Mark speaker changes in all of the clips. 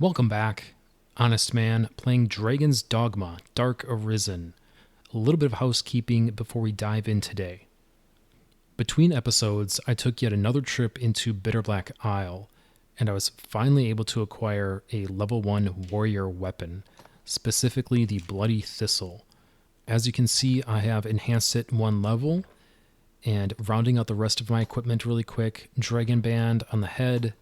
Speaker 1: Welcome back. Honestman playing Dragon's Dogma, Dark Arisen. A little bit of housekeeping before we dive in today. Between episodes, I took yet another trip into Bitterblack Isle, and I was finally able to acquire a level 1 warrior weapon, specifically the Bloody Thistle. As you can see, I have enhanced it 1 level, and rounding out the rest of my equipment really quick, Dragon Band on the head.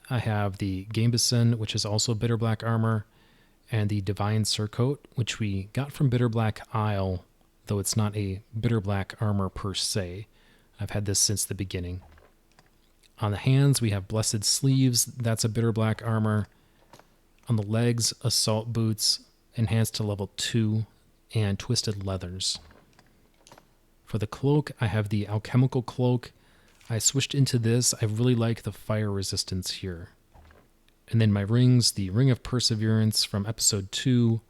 Speaker 1: I have the Gambeson, which is also Bitterblack armor, and the Divine Surcoat, which we got from Bitterblack Isle, though it's not a Bitterblack armor per se. I've had this since the beginning. On the hands, we have Blessed Sleeves, that's a Bitterblack armor. On the legs, Assault Boots, enhanced to level 2, and Twisted Leathers. For the cloak, I have the Alchemical Cloak. I switched into this. I really like the fire resistance here. And then my rings, the Ring of Perseverance from episode 2,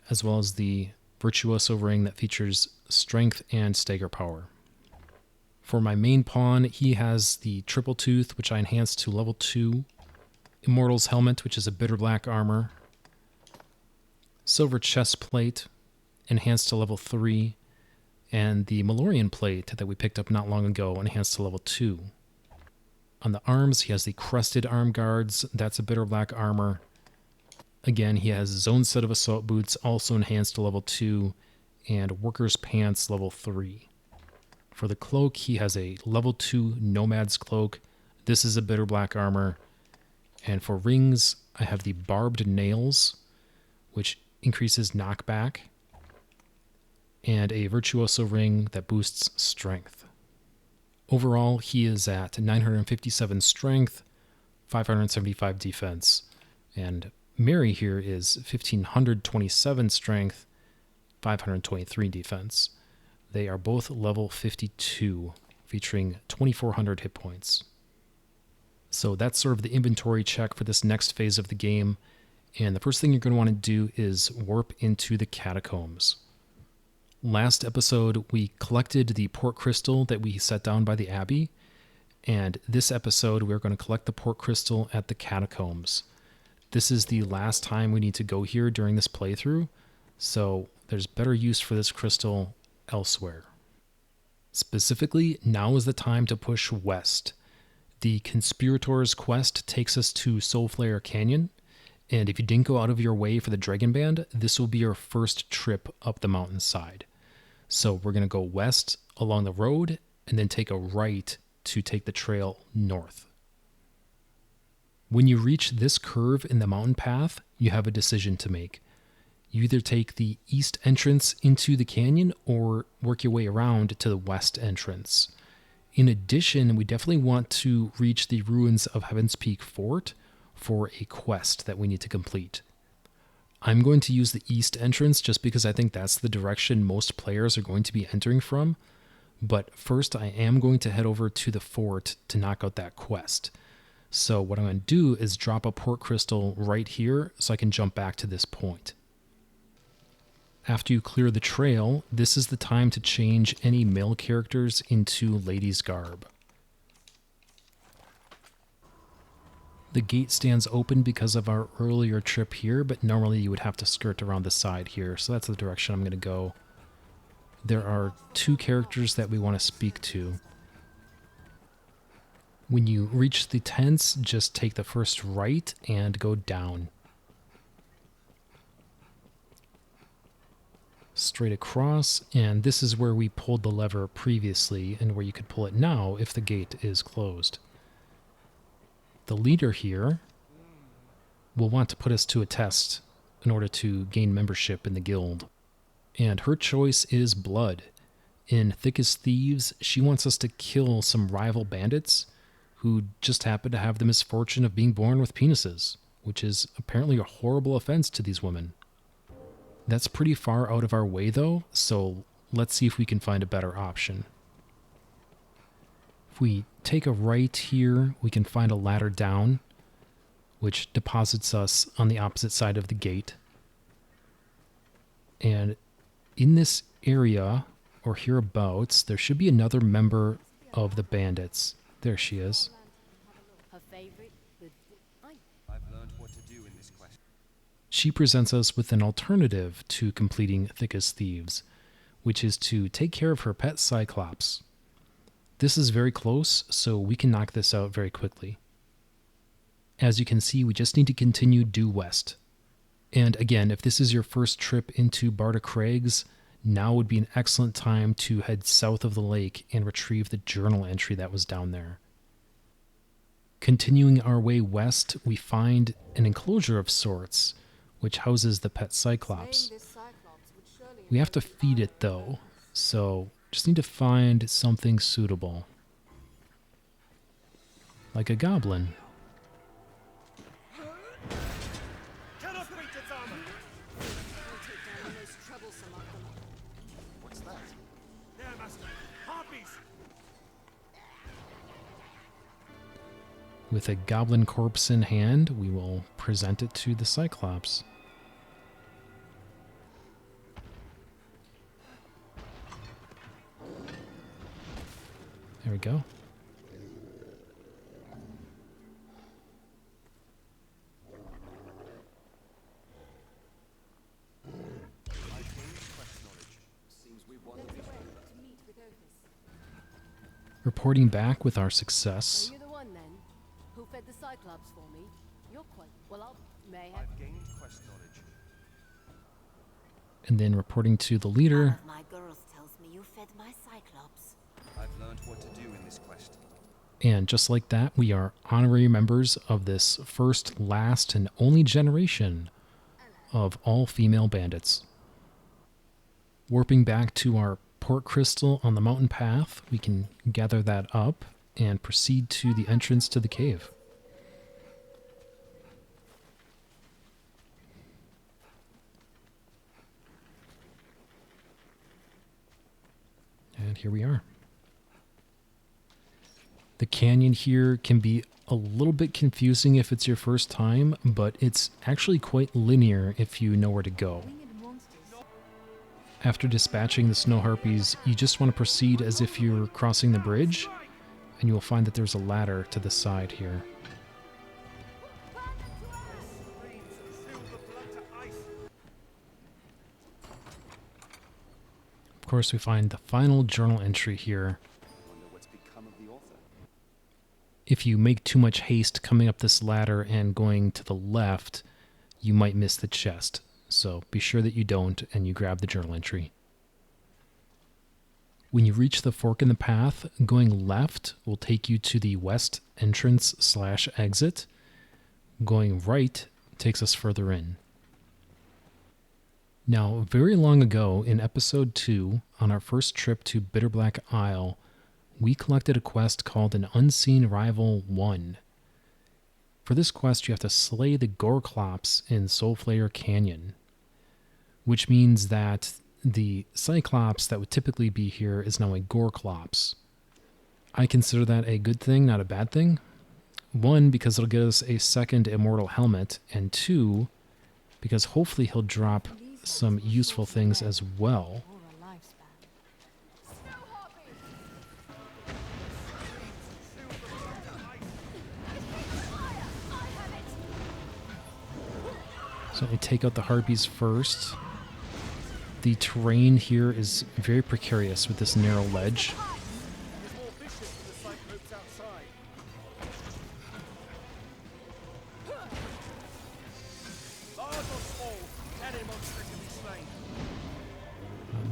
Speaker 1: as well as the Virtuoso ring that features strength and stagger power. For my main pawn, he has the Triple Tooth, which I enhanced to level 2, Immortal's Helmet, which is a Bitterblack armor, Silver Chest Plate, enhanced to level 3, and the Malorian Plate that we picked up not long ago, enhanced to level 2. On the arms, he has the Crested Arm Guards, that's a Bitterblack armor. Again, he has his own set of Assault Boots, also enhanced to level 2, and Worker's Pants level 3. For the cloak, he has a level 2 Nomad's Cloak. This is a Bitterblack armor. And for rings, I have the Barbed Nails, which increases knockback, and a Virtuoso ring that boosts strength. Overall, he is at 957 strength, 575 defense, and Mary here is 1527 strength, 523 defense. They are both level 52, featuring 2400 hit points. So that's sort of the inventory check for this next phase of the game, and the first thing you're going to want to do is warp into the catacombs. Last episode, we collected the port crystal that we set down by the Abbey, and this episode, we're going to collect the port crystal at the catacombs. This is the last time we need to go here during this playthrough, so there's better use for this crystal elsewhere. Specifically, now is the time to push west. The Conspirators quest takes us to Soulflayer Canyon, and if you didn't go out of your way for the Dragon Band, this will be your first trip up the mountainside. So we're going to go west along the road and then take a right to take the trail north. When you reach this curve in the mountain path, you have a decision to make. You either take the east entrance into the canyon or work your way around to the west entrance. In addition, we definitely want to reach the ruins of Heavenspeak Fort for a quest that we need to complete. I'm going to use the east entrance just because I think that's the direction most players are going to be entering from, but first I am going to head over to the fort to knock out that quest. So what I'm going to do is drop a port crystal right here so I can jump back to this point. After you clear the trail, this is the time to change any male characters into ladies' garb. The gate stands open because of our earlier trip here, but normally you would have to skirt around the side here, so that's the direction I'm going to go. There are 2 characters that we want to speak to. When you reach the tents, just take the first right and go down. Straight across, and this is where we pulled the lever previously and where you could pull it now if the gate is closed. The leader here will want to put us to a test in order to gain membership in the guild. And her choice is blood. In Thick as Thieves, she wants us to kill some rival bandits who just happen to have the misfortune of being born with penises, which is apparently a horrible offense to these women. That's pretty far out of our way though, so let's see if we can find a better option. If we take a right here, we can find a ladder down, which deposits us on the opposite side of the gate. And in this area, or hereabouts, there should be another member of the bandits. There she is.
Speaker 2: Her favorite, the...
Speaker 3: I've learned what to do in this quest.
Speaker 1: she presents us with an alternative to completing Thick as Thieves, which is to take care of her pet cyclops. This is very close, so we can knock this out very quickly. As you can see, we just need to continue due west. And again, if this is your first trip into Barta Crags, now would be an excellent time to head south of the lake and retrieve the journal entry that was down there. Continuing our way west, we find an enclosure of sorts, which houses the pet cyclops. We have to feed it though, so just need to find something suitable. Like a goblin.
Speaker 2: What's that? There, master. Harpies!
Speaker 1: With a goblin corpse in hand, we will present it to the cyclops. There we go. Reporting back with our success.
Speaker 3: Are you the one then who fed the cyclops for me? You're quite well. May have
Speaker 2: I've gained quest knowledge.
Speaker 1: And then reporting to the leader.
Speaker 4: One of my girls tells me you fed my cyclops.
Speaker 2: I've learned what to do in this quest.
Speaker 1: And just like that, we are honorary members of this first, last, and only generation of all-female bandits. Warping back to our port crystal on the mountain path, we can gather that up and proceed to the entrance to the cave. And here we are. The canyon here can be a little bit confusing if it's your first time, but it's actually quite linear if you know where to go. After dispatching the snow harpies, you just want to proceed as if you're crossing the bridge, and you will find that there's a ladder to the side here. Of course, we find the final journal entry here.
Speaker 2: Wonder what's become of the author.
Speaker 1: If you make too much haste coming up this ladder and going to the left, you might miss the chest. So be sure that you don't and you grab the journal entry. When you reach the fork in the path, going left will take you to the west entrance/exit. Going right takes us further in. Now, very long ago in episode 2, on our first trip to Bitterblack Isle, we collected a quest called an Unseen Rival 1. For this quest, you have to slay the Cyclops in Soulflayer Canyon, which means that the Cyclops that would typically be here is now a Cyclops. I consider that a good thing, not a bad thing. 1, because it'll get us a second immortal helmet, and 2, because hopefully he'll drop some useful things as well. So let me take out the harpies first. The terrain here is very precarious with this narrow ledge.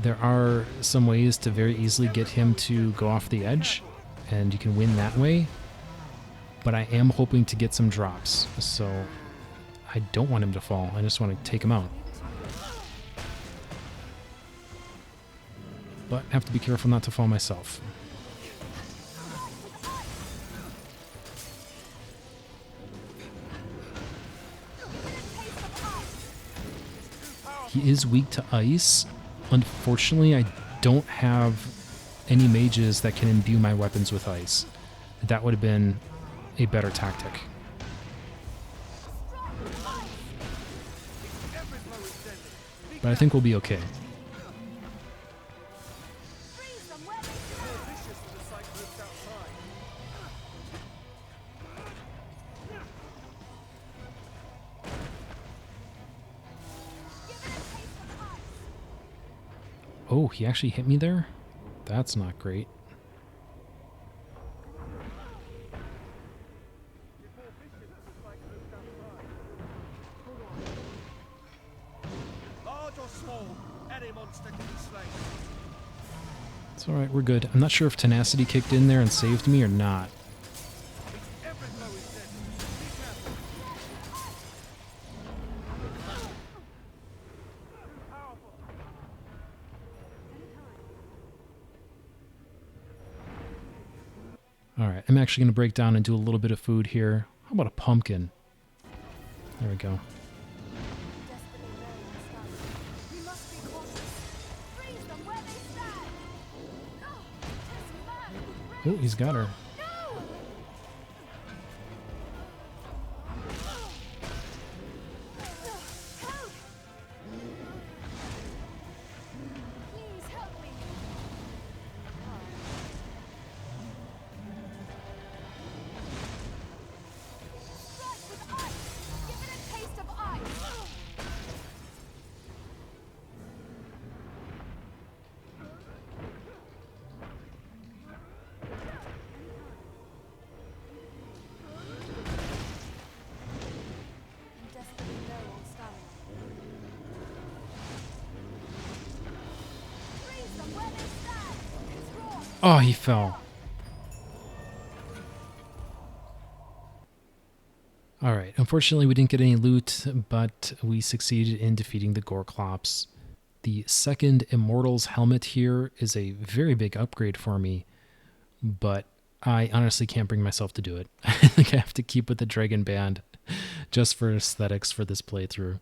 Speaker 1: There are some ways to very easily get him to go off the edge, and you can win that way. But I am hoping to get some drops, so I don't want him to fall. I just want to take him out. But I have to be careful not to fall myself. He is weak to ice. Unfortunately, I don't have any mages that can imbue my weapons with ice. That would have been a better tactic. But I think we'll be okay. Oh, he actually hit me there? That's not great.
Speaker 2: Large or small, any monster can be slain.
Speaker 1: It's alright, we're good. I'm not sure if tenacity kicked in there and saved me or not.
Speaker 2: Every blow is deadly. Be careful.
Speaker 1: Alright, I'm actually going to break down and do a little bit of food here. How about a pumpkin? There we go.
Speaker 3: We must be cautious. Freeze them where they stand. Oh, this man.
Speaker 1: Oh, he's got her.
Speaker 3: No! Help! Please help me. Strike with ice. Give it a taste of ice. I'm desperately low on stamina. Freeze them where they stand. It's raw.
Speaker 1: Oh, he fell. Alright, unfortunately we didn't get any loot, but we succeeded in defeating the Gorklops. The second Immortal's helmet here is a very big upgrade for me, but I honestly can't bring myself to do it. I think I have to keep with the Dragon Band just for aesthetics for this playthrough.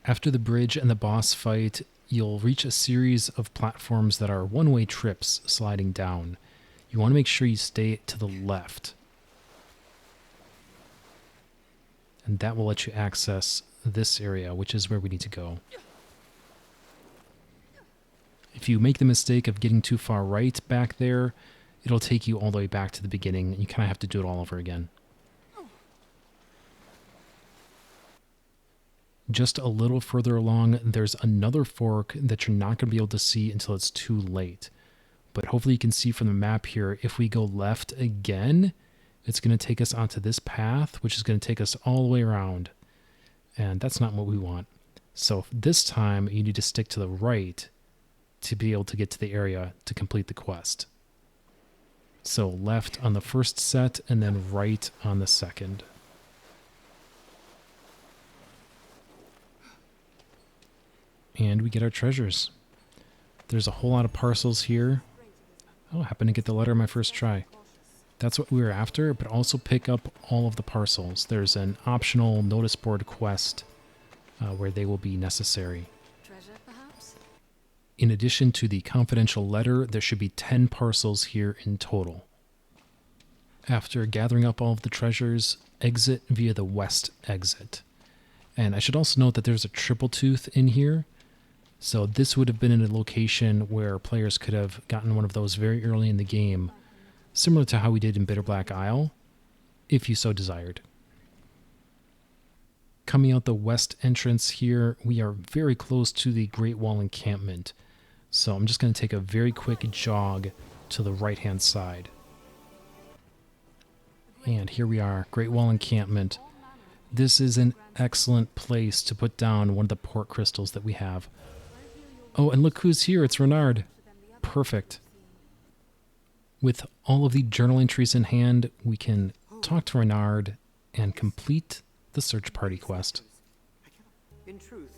Speaker 1: After the bridge and the boss fight, you'll reach a series of platforms that are one-way trips sliding down. You want to make sure you stay to the left. And that will let you access this area, which is where we need to go. If you make the mistake of getting too far right back there, it'll take you all the way back to the beginning, and you kind of have to do it all over again. Just a little further along, there's another fork that you're not going to be able to see until it's too late. But hopefully you can see from the map here, if we go left again, it's going to take us onto this path, which is going to take us all the way around. And that's not what we want. So this time, you need to stick to the right to be able to get to the area to complete the quest. So left on the first set, and then right on the second. And we get our treasures. There's a whole lot of parcels here. Oh, I happened to get the letter on my first try. That's what we were after, but also pick up all of the parcels. There's an optional notice board quest where they will be necessary.
Speaker 3: Treasure, perhaps?
Speaker 1: In addition to the confidential letter, there should be 10 parcels here in total. After gathering up all of the treasures, exit via the west exit. And I should also note that there's a triple tooth in here. So this would have been in a location where players could have gotten one of those very early in the game, similar to how we did in Bitter Black Isle, if you so desired. Coming out the west entrance here, we are very close to the Great Wall encampment. So I'm just going to take a very quick jog to the right-hand side. And here we are, Great Wall encampment. This is an excellent place to put down one of the port crystals that we have. Oh, and look who's here, it's Renard. Perfect. With all of the journal entries in hand, we can talk to Renard and complete the search party quest.
Speaker 5: In truth,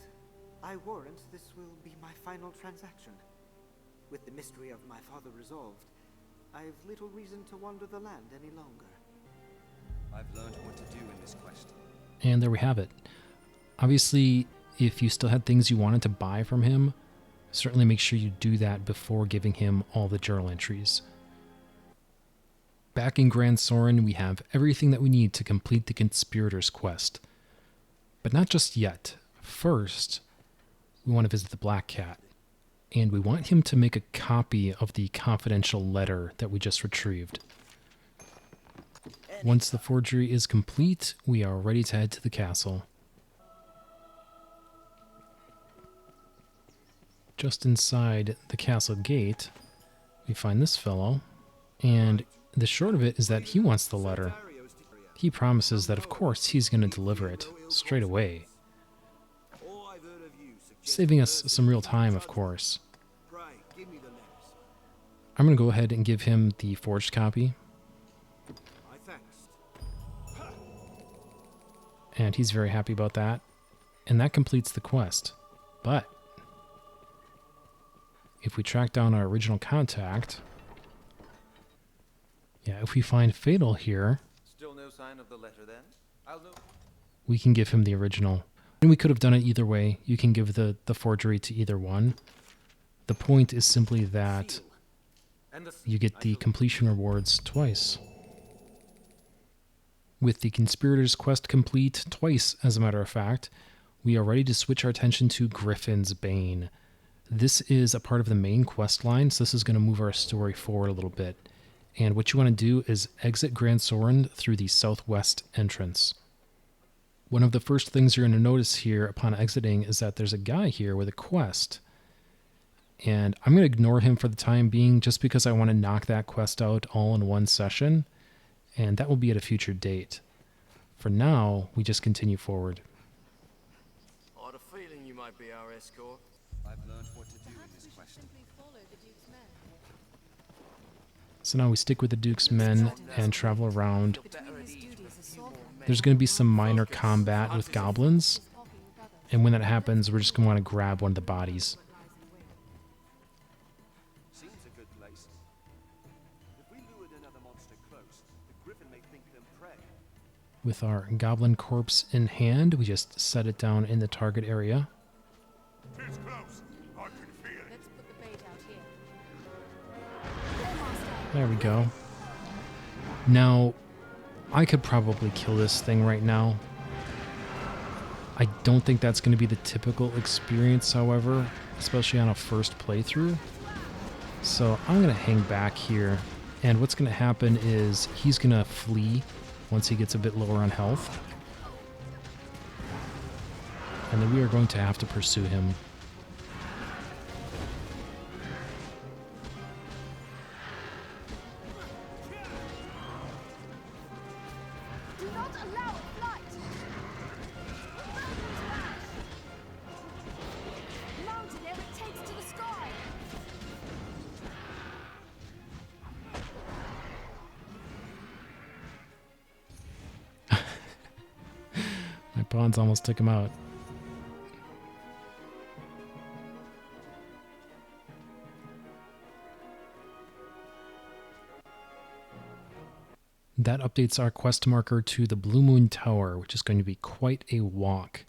Speaker 5: I warrant this will be my final transaction. With the mystery of my father resolved, I've little reason to wander the land any longer.
Speaker 2: I've learned what to do in this quest.
Speaker 1: And there we have it. Obviously, if you still had things you wanted to buy from him, certainly make sure you do that before giving him all the journal entries. Back in Grand Soren, we have everything that we need to complete the Conspirators quest. But not just yet. First, we want to visit the Black Cat. And we want him to make a copy of the confidential letter that we just retrieved. Once the forgery is complete, we are ready to head to the castle. just inside the castle gate, we find this fellow, and the short of it is that he wants the letter. He promises that, of course, he's going to deliver it straight away, saving us some real time, of course. I'm going to go ahead and give him the forged copy. And he's very happy about that. And that completes the quest. But if we track down our original contact, if we find Fatal here,
Speaker 2: Still no sign of the letter then? I'll know.
Speaker 1: we can give him the original. And we could have done it either way. You can give the forgery to either one. The point is simply that you get the completion rewards twice. With the Conspirators quest complete twice, as a matter of fact, we are ready to switch our attention to Griffin's Bane. This is a part of the main quest line, so this is going to move our story forward a little bit. And what you want to do is exit Grand Soren through the southwest entrance. One of the first things you're going to notice here upon exiting is that there's a guy here with a quest. And I'm going to ignore him for the time being just because I want to knock that quest out all in one session. And that will be at a future date. For now, we just continue forward.
Speaker 6: I had a feeling you might be our escort.
Speaker 2: I've learned what to do in
Speaker 3: Perhaps
Speaker 2: this
Speaker 3: we should
Speaker 2: quest.
Speaker 3: simply follow the Duke's men.
Speaker 1: So now we stick with the Duke's men and travel around.
Speaker 3: Between his duties as sword commander
Speaker 1: There's going to be some minor combat with goblins.
Speaker 3: and talking with others,
Speaker 1: And when that happens, we're just going to want to grab one of the bodies.
Speaker 2: Seems a good place. If we lured another monster close, the Griffin may think them prey.
Speaker 1: With our goblin corpse in hand, we just set it down in the target area.
Speaker 2: It's close. I can feel it.
Speaker 3: let's put the bait out here.
Speaker 1: There we go. Now, I could probably kill this thing right now. I don't think that's going to be the typical experience, however, especially on a first playthrough. So I'm going to hang back here, and what's going to happen is he's going to flee once he gets a bit lower on health. And then we are going to have to pursue him.
Speaker 3: Do not allow it flight! Mount it ere it takes to the sky!
Speaker 1: My pawns almost took him out. That updates our quest marker to the Blue Moon Tower, which is going to be quite a walk.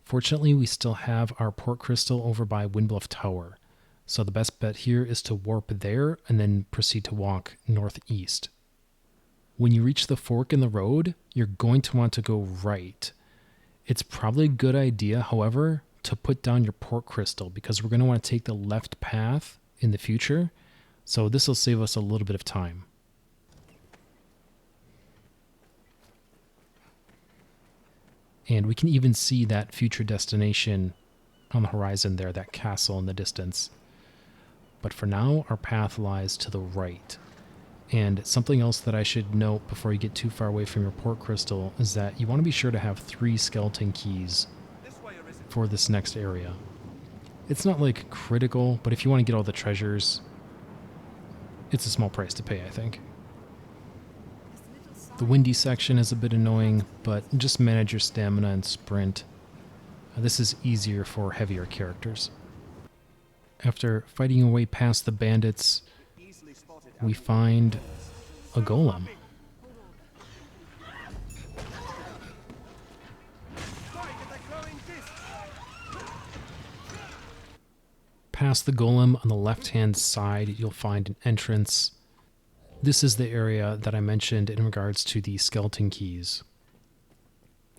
Speaker 1: Fortunately, we still have our port crystal over by Windbluff Tower, so the best bet here is to warp there and then proceed to walk northeast. When you reach the fork in the road, you're going to want to go right. It's probably a good idea, however, to put down your port crystal because we're going to want to take the left path in the future, so this will save us a little bit of time. And we can even see that future destination on the horizon there, that castle in the distance. But for now, our path lies to the right. And something else that I should note before you get too far away from your port crystal is that you want to be sure to have 3 skeleton keys
Speaker 2: This way, Arisen.
Speaker 1: for this next area. It's not like critical, but if you want to get all the treasures, it's a small price to pay, I think. The windy section is a bit annoying, but just manage your stamina and sprint. This is easier for heavier characters. After fighting our way past the bandits, we find a golem. Past the golem on the left-hand side, you'll find an entrance. This is the area that I mentioned in regards to the skeleton keys.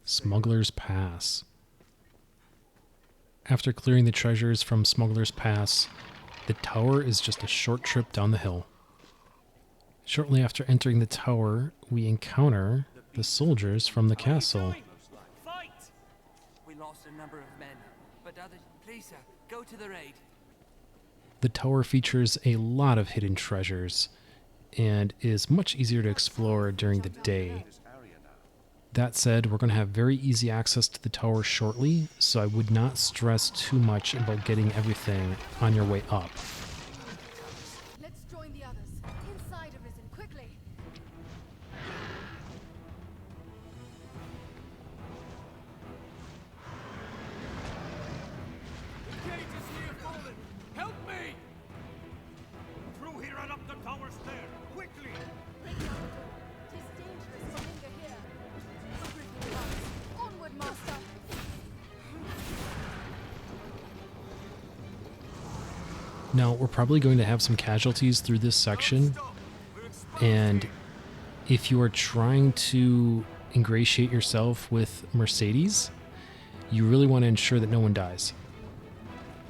Speaker 1: Smuggler's Pass. After clearing the treasures from Smuggler's Pass, the tower is just a short trip down the hill. Shortly after entering the tower, we encounter the soldiers from the castle.
Speaker 7: Fight! We lost a number of men, but others... Please, sir, go to their aid.
Speaker 1: The tower features a lot of hidden treasures and is much easier to explore during the day. That said, we're going to have very easy access to the tower shortly, so I would not stress too much about getting everything on your way up.
Speaker 3: Let's join the others. Inside Arisen, quickly.
Speaker 2: The gate is near fallen. Help me! Through here and up the tower stair. Quickly!
Speaker 3: Break down the door. 'Tis dangerous to linger here. The Griffin comes. Onward, master.
Speaker 1: Now, we're probably going to have some casualties through this section, and if you are trying to ingratiate yourself with Mercedes, you really want to ensure that no one dies.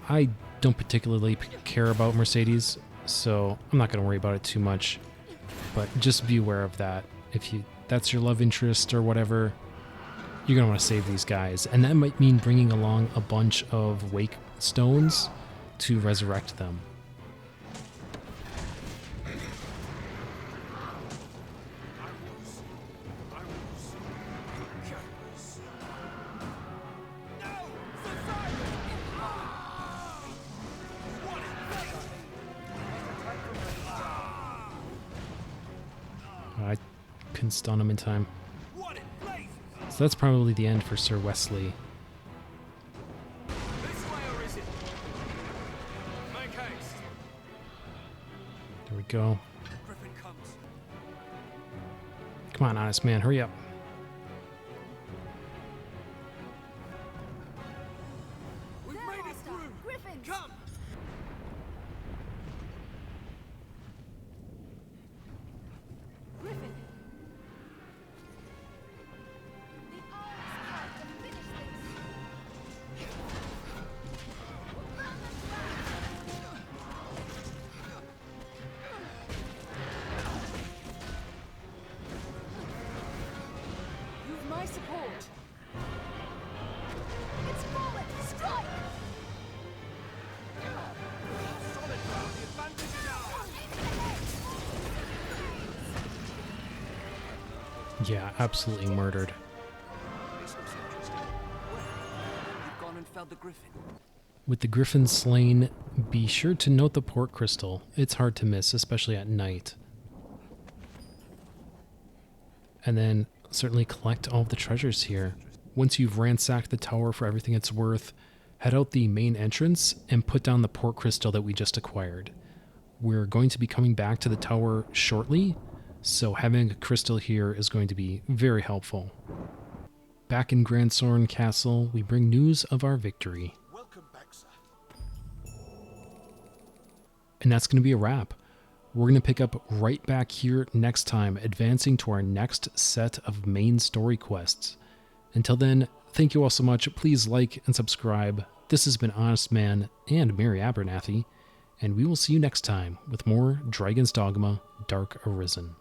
Speaker 1: I don't particularly care about Mercedes, so I'm not going to worry about it too much, but just be aware of that. If that's your love interest or whatever, you're going to want to save these guys, and that might mean bringing along a bunch of wake stones to resurrect them. I couldn't stun him in time. So that's probably the end for Sir Wesley.
Speaker 2: This way, Arisen. Make haste.
Speaker 1: There we go.
Speaker 2: Griffin comes.
Speaker 1: Come on, honest man, hurry up.
Speaker 2: We've
Speaker 3: There,
Speaker 2: made it
Speaker 3: master.
Speaker 2: through.
Speaker 3: Griffins.
Speaker 2: Come.
Speaker 3: Griffin. The hour's come to finish this. Burn them down. You've my support. It's fallen. Strike.
Speaker 2: Solid ground. The advantage is ours.
Speaker 1: Yeah, absolutely murdered.
Speaker 2: This looks interesting. You've gone and felled the Griffin.
Speaker 1: With the Griffin slain, be sure to note the port crystal. It's hard to miss, especially at night. And then certainly collect all of the treasures here. Once you've ransacked the tower for everything it's worth, head out the main entrance and put down the port crystal that we just acquired. We're going to be coming back to the tower shortly, so having a crystal here is going to be very helpful. Back in Grandsorn Castle, we bring news of our victory.
Speaker 2: Welcome back, sir.
Speaker 1: And that's going to be a wrap. We're going to pick up right back here next time, advancing to our next set of main story quests. Until then, thank you all so much. Please like and subscribe. This has been Honestman and Mary Abernathy, and we will see you next time with more Dragon's Dogma Dark Arisen.